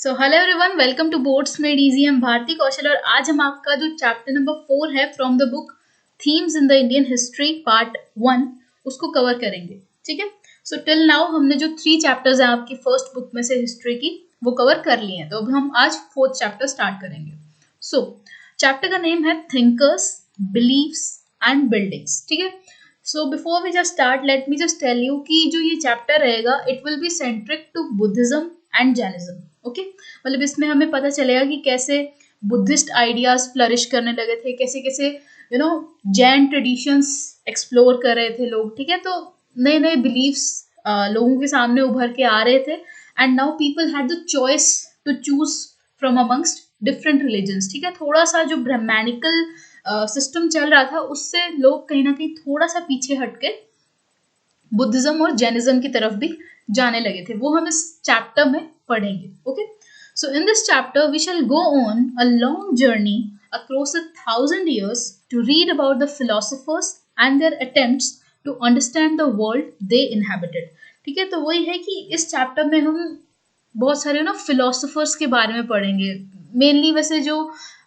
So hello everyone, welcome to boards made easy. I'm Bharti Kaushal और आज हम आपका जो चैप्टर नंबर 4 है from the book themes in the Indian history part 1 उसको कवर करेंगे। ठीक है, सो टिल नाउ हमने जो 3 चैप्टर्स हैं आपकी फर्स्ट बुक में से हिस्ट्री की वो कवर कर लिए हैं, तो अब हम आज 4th चैप्टर स्टार्ट करेंगे। सो चैप्टर का नेम है थिंकर्स, बिलीव्स एंड बिल्डिंग्स। ठीक है, so before we just start let me just tell you कि जो ये चैप्टर रहेगा it will be centric to Buddhism and Jainism. Okay, मतलब इसमें हमें पता चलेगा कि कैसे बुद्धिस्ट आइडियाज फ्लरिश करने लगे थे, कैसे कैसे जैन ट्रेडिशंस एक्सप्लोर कर रहे थे लोग। ठीक है, तो नए नए बिलीव्स लोगों के सामने उभर के आ रहे थे and now people had the choice to choose from amongst different religions. ठीक है, थोड़ा सा जो ब्रह्मैनिकल सिस्टम चल रहा था उससे लोग कहीं ना कहीं थोड़ा सा पीछे हटके बुद्धिज्म और जैनिज्म की तरफ भी जाने लगे थे, वो हम इस चैप्टर में पढ़ेंगे। Okay, so in this chapter we shall go on a long journey across 1,000 years to read about the philosophers and their attempts to understand the world they inhabited. ठीक है, तो वही है कि इस चैप्टर में हम बहुत सारे फिलोसोफर्स के बारे में पढ़ेंगे। मेनली वैसे जो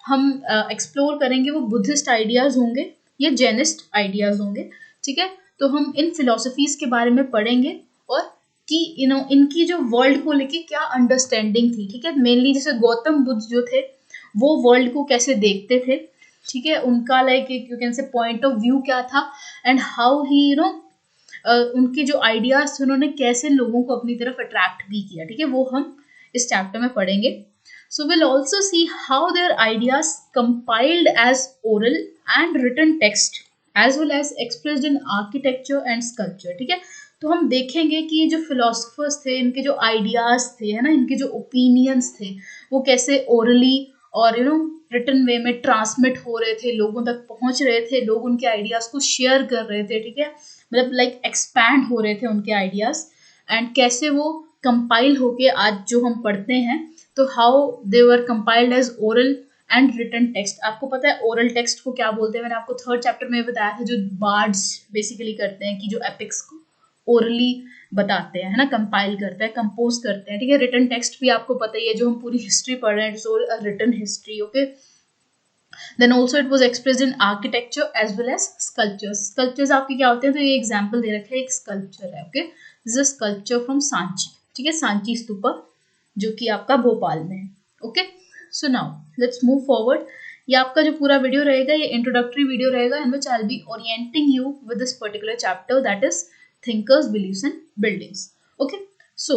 हम एक्सप्लोर करेंगे वो बुद्धिस्ट आइडियाज होंगे या जैनिस्ट आइडियाज होंगे। ठीक है, तो हम इन फिलोसफीज के बारे में पढ़ेंगे और कि इनकी जो वर्ल्ड को लेके क्या अंडरस्टैंडिंग थी। ठीक है, मेनली जैसे गौतम बुद्ध जो थे वो वर्ल्ड को कैसे देखते थे। ठीक है, उनका like you can say point of view क्या था एंड हाउ ही उनके जो आइडियाज थे उन्होंने कैसे लोगों को अपनी तरफ अट्रैक्ट भी किया। ठीक है, वो हम इस चैप्टर में पढ़ेंगे। So will also see how their ideas compiled as oral and written text as well as expressed in architecture and sculpture. ठीक है, तो हम देखेंगे कि ये जो फिलोसफर्स थे इनके जो आइडियाज थे, है ना, इनके जो ओपिनियंस थे वो कैसे ओरली और रिटन वे में ट्रांसमिट हो रहे थे, लोगों तक पहुंच रहे थे, लोग उनके आइडियाज को शेयर कर रहे थे। ठीक है, मतलब लाइक एक्सपैंड हो रहे थे उनके आइडियाज एंड कैसे वो कंपाइल होके आज जो हम पढ़ते हैं तो how they were compiled as oral and written text. आपको पता है ओरल टेक्स्ट को क्या बोलते हैं, मैंने आपको 3rd चैप्टर में बताया था, जो बार्ड्स बेसिकली करते हैं कि जो एपिक्स को ओरली बताते हैं, है ना, कंपाइल करते हैं, कंपोज करते हैं। ठीक है, रिटन टेक्स्ट भी आपको पता ही है, जो हम पूरी हिस्ट्री पढ़ रहे हैं, it's all a written history. Okay, then also it was expressed in architecture as well as sculptures. Sculptures आपके क्या होते हैं, तो ये एग्जांपल दे रखे हैं, एक स्कल्पचर है। Okay, this is sculpture from Sanchi. ठीक है, सांची स्तूपा जो कि आपका भोपाल में है। Okay, so now let's move forward. ये आपका जो पूरा वीडियो रहेगा ये इंट्रोडक्टरी वीडियो रहेगा in which I will be orienting you with this particular chapter that is thinkers, beliefs and buildings. Okay, so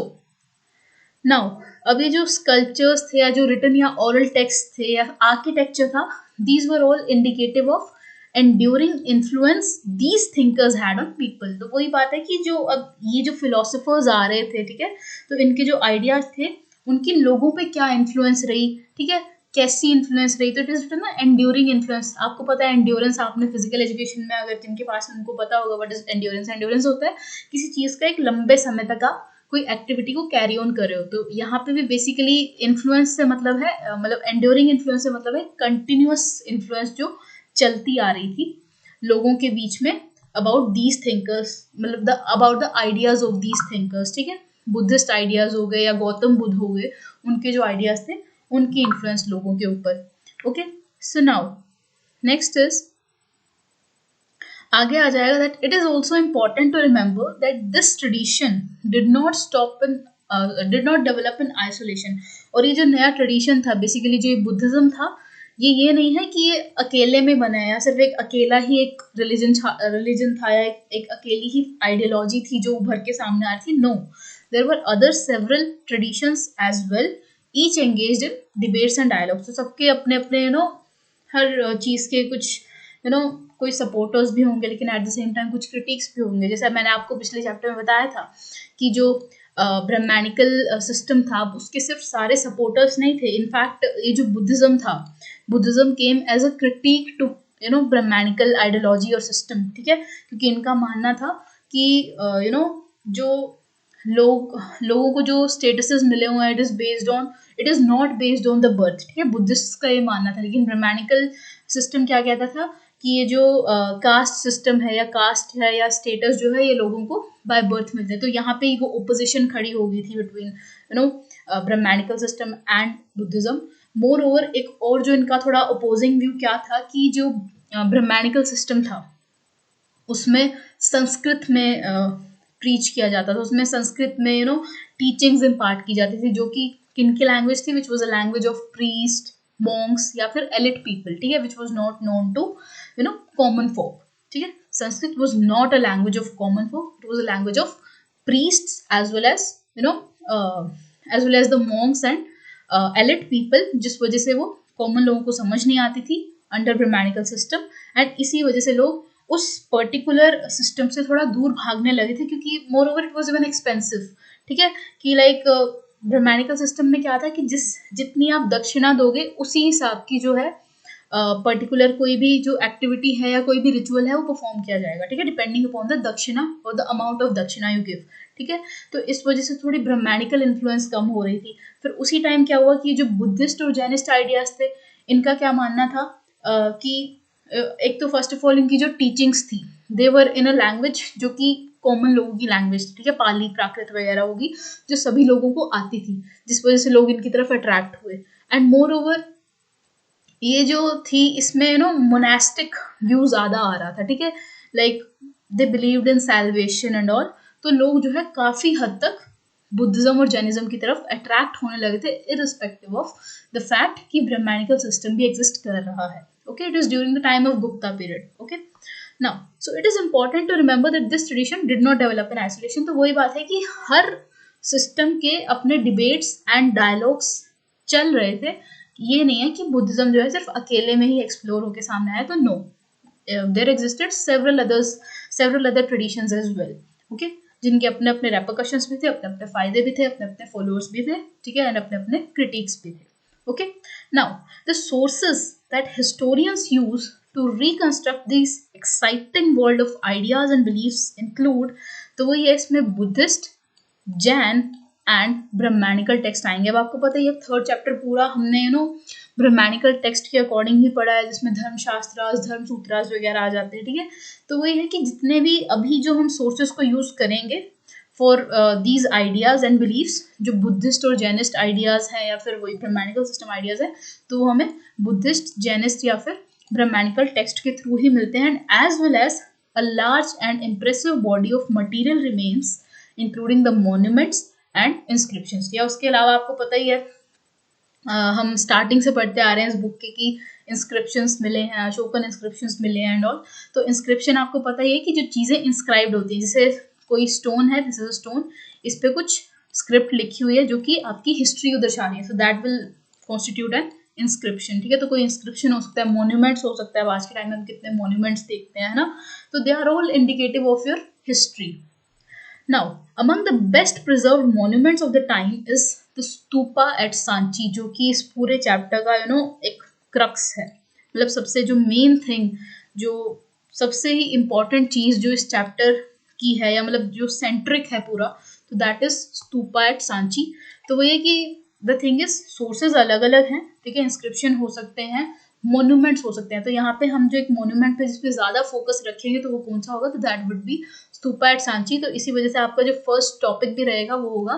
now अब ये जो sculptures थे या जो written या oral text थे या architecture था, these were all indicative of enduring influence these thinkers had on people. तो वही बात है कि जो अब ये जो philosophers आ रहे थे, ठीक है, तो इनके जो ideas थे उनकी लोगों पे क्या influence रही, ठीक है, कैसी इन्फ्लुएंस रही। तो इट इज ना एंड्योरिंग इन्फ्लुएंस। आपको पता है एंड्योरेंस, आपने फिजिकल एजुकेशन में अगर जिनके पास उनको पता होगा व्हाट इज एंड्योरेंस। एंड्योरेंस होता है किसी चीज का एक लंबे समय तक आप कोई एक्टिविटी को कैरी ऑन कर रहे हो। तो यहाँ पे भी बेसिकली इन्फ्लुएंस से मतलब है मतलब एंड्योरिंग इन्फ्लुएंस से मतलब है कंटिन्यूअस इन्फ्लुएंस जो चलती आ रही थी लोगों के बीच में अबाउट दीज थिंकर्स, मतलब about the ideas of these thinkers. ठीक है, बुद्धिस्ट आइडियाज हो गए या गौतम बुद्ध हो गए, उनके जो आइडियाज थे उनकी इन्फ्लुएंस लोगों के ऊपर। Okay, so now next is आगे आ जाएगा that it is also important to remember that this tradition did not stop in did not develop in isolation. और ये जो नया ट्रेडिशन था बेसिकली जो बुद्धिज्म था, ये नहीं है कि ये अकेले में बना है या सिर्फ एक अकेला ही एक रिलीजन था या एक अकेली ही आइडियोलॉजी थी जो उभर के सामने आ रही थी। No, there were other several traditions as well, each engaged in debates and dialogues. तो सबके अपने अपने हर चीज़ के कुछ कोई सपोर्टर्स भी होंगे लेकिन एट द सेम टाइम कुछ क्रिटिक्स भी होंगे। जैसे मैंने आपको पिछले चैप्टर में बताया था कि जो ब्रह्मैनिकल सिस्टम था उसके सिर्फ सारे सपोर्टर्स नहीं थे। इनफैक्ट ये जो बुद्धिज्म था, Buddhism came as a critic to Brahmanical ideology और सिस्टम। ठीक है, क्योंकि इनका मानना था कि जो लोगों को जो स्टेटसेस मिले हुए हैं it is not based on the birth. ठीक है, बुद्धिस्ट का ये मानना था। लेकिन ब्रह्मैनिकल सिस्टम क्या कहता था कि ये जो कास्ट सिस्टम है या कास्ट है या स्टेटस जो है ये लोगों को बाय बर्थ मिलते हैं। तो यहाँ पे वो ओपोजिशन खड़ी हो गई थी between Brahmanical system and Buddhism. Moreover एक और जो इनका थोड़ा अपोजिंग व्यू क्या था कि जो ब्रह्मैनिकल सिस्टम था उसमें संस्कृत में प्रीच किया जाता था, उसमें संस्कृत में टीचिंग्स इम्पार्ट की जाती थी, जो कि किनकी लैंग्वेज थी, which was a language of priest, monks या फिर एलिट पीपल, ठीक है, which was not known to common folk, ठीक है। Sanskrit was not a language of common folk, it was a language of priests as well as the monks and elite people, जिस वजह से वो कॉमन लोगों को समझ नहीं आती थी अंडर ब्रह्मैनिकल सिस्टम, एंड इसी वजह से लोग उस पर्टिकुलर सिस्टम से थोड़ा दूर भागने लगे थे, क्योंकि more over it was even expensive, ठीक है, कि लाइक ब्रह्मैनिकल सिस्टम में क्या था कि जितनी आप दक्षिणा दोगे उसी हिसाब की जो है पर्टिकुलर कोई भी जो एक्टिविटी है या कोई भी रिचुअल है वो परफॉर्म किया जाएगा, ठीक है, डिपेंडिंग अपॉन द दक्षिणा और द अमाउंट ऑफ दक्षिणा यू गिव, ठीक है। तो इस वजह से थोड़ी ब्रह्मैनिकल इन्फ्लुएंस कम हो रही थी। फिर उसी टाइम क्या हुआ कि जो बुद्धिस्ट और जैनिस्ट आइडियाज थे इनका क्या मानना था कि एक तो फर्स्ट ऑफ ऑल इनकी जो टीचिंग्स थी दे वर इन अ लैंग्वेज जो कि कॉमन लोगों की लैंग्वेज, ठीक है, पाली प्राकृत वगैरह होगी जो सभी लोगों को आती थी, जिस वजह से लोग इनकी तरफ अट्रैक्ट हुए। एंड मोर ओवर ये जो थी इसमें मोनास्टिक व्यू ज्यादा आ रहा था, ठीक है, like they believed in salvation and all, तो लोग जो है काफी हद तक बुद्धिज्म और जैनिज्म की तरफ अट्रैक्ट होने लगे थे, इररिस्पेक्टिव ऑफ द फैक्ट कि ब्रह्मैनिकल सिस्टम भी एग्जिस्ट कर रहा है। Okay, it is during the time of Gupta period. Okay, now so it is important to remember that this tradition did not develop in isolation. तो वही बात है कि हर सिस्टम के अपने डिबेट्स एंड डायलॉग्स चल रहे थे, ये नहीं है कि बुद्धिज्म जो है सिर्फ अकेले में ही एक्सप्लोर होके सामने आया, तो no, there existed several other traditions as well, okay, जिनके अपने अपने रेपरकशंस भी थे, अपने अपने फायदे भी थे, अपने अपने फॉलोअर्स भी थे, ठीक है, एंड अपने अपने क्रिटिक्स भी थे। Okay, now the sources that historians use to reconstruct this exciting world of ideas and believes include, तो वही है इसमें Buddhist, Jain and Brahmanical text आएंगे। अब आपको पता है ये थर्ड चैप्टर पूरा हमने ब्रह्मैनिकल टेक्स्ट के अकॉर्डिंग ही पढ़ा है, जिसमें धर्मशास्त्रास, धर्मसूत्रास वगैरह आ जाते हैं, ठीक है। तो वही है कि जितने भी अभी जो हम सोर्सेस को यूज करेंगे for these ideas and believes, जो बुद्धिस्ट और जैनिस्ट आइडियाज हैं या फिर वही ब्रह्मैनिकल सिस्टम आइडियाज है, तो वो हमें बुद्धिस्ट, जैनिस्ट या फिर ब्रह्मैनिकल टेक्स्ट के थ्रू ही मिलते हैं, as well as a large and impressive body of material remains including the monuments and inscriptions. या उसके अलावा आपको पता ही है हम स्टार्टिंग से पढ़ते आ रहे हैं इस बुक के कि इंस्क्रिप्शंस मिले हैं, अशोकन इंस्क्रिप्शंस मिले हैं एंड ऑल। तो इंस्क्रिप्शन आपको पता ही है कि जो चीज़ें इंस्क्राइब्ड होती है, जैसे कोई स्टोन है, दिस इज अ स्टोन, इस पे कुछ स्क्रिप्ट लिखी हुई है जो कि आपकी हिस्ट्री को दर्शा रही है, so that will constitute N inscription, ठीक है। तो कोई इंस्क्रिप्शन हो सकता है, मोन्यूमेंट्स हो सकता है, आज के टाइम में हम कितने मोन्यूमेंट्स देखते हैं, है ना, तो they are all indicative of your history. Now, among the best preserved monuments of the time is the stupa at Sanchi, जो कि इस पूरे चैप्टर का एक क्रक्स है, मतलब सबसे जो मेन थिंग, जो सबसे ही इम्पोर्टेंट चीज जो इस चैप्टर की है, या मतलब जो सेंट्रिक है पूरा, तो that is stupa at Sanchi. तो वो ये कि द थिंग इज सोर्सेज अलग अलग हैं, ठीक है, इंस्क्रिप्शन हो सकते हैं, मोन्यूमेंट्स हो सकते हैं। तो यहाँ पे हम जो एक मोन्यूमेंट पे जिस पे ज्यादा फोकस रखेंगे तो वो कौन सा होगा, तो that would be stupa at Sanchi. तो इसी वजह से आपका जो फर्स्ट टॉपिक भी रहेगा वो होगा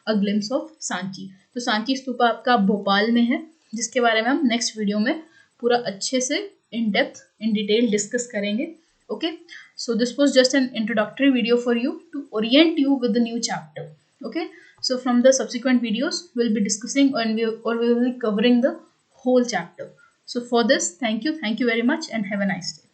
अ ग्लिम्स ऑफ सांची। तो सांची स्तूपा आपका भोपाल में है, जिसके बारे में हम नेक्स्ट वीडियो में पूरा अच्छे से in depth in detail discuss करेंगे। Okay, so this was just an introductory video for you to orient you with the new chapter. Okay, so from the subsequent videos we'll be discussing and we will be covering the whole chapter. So for this, thank you very much and have a nice day.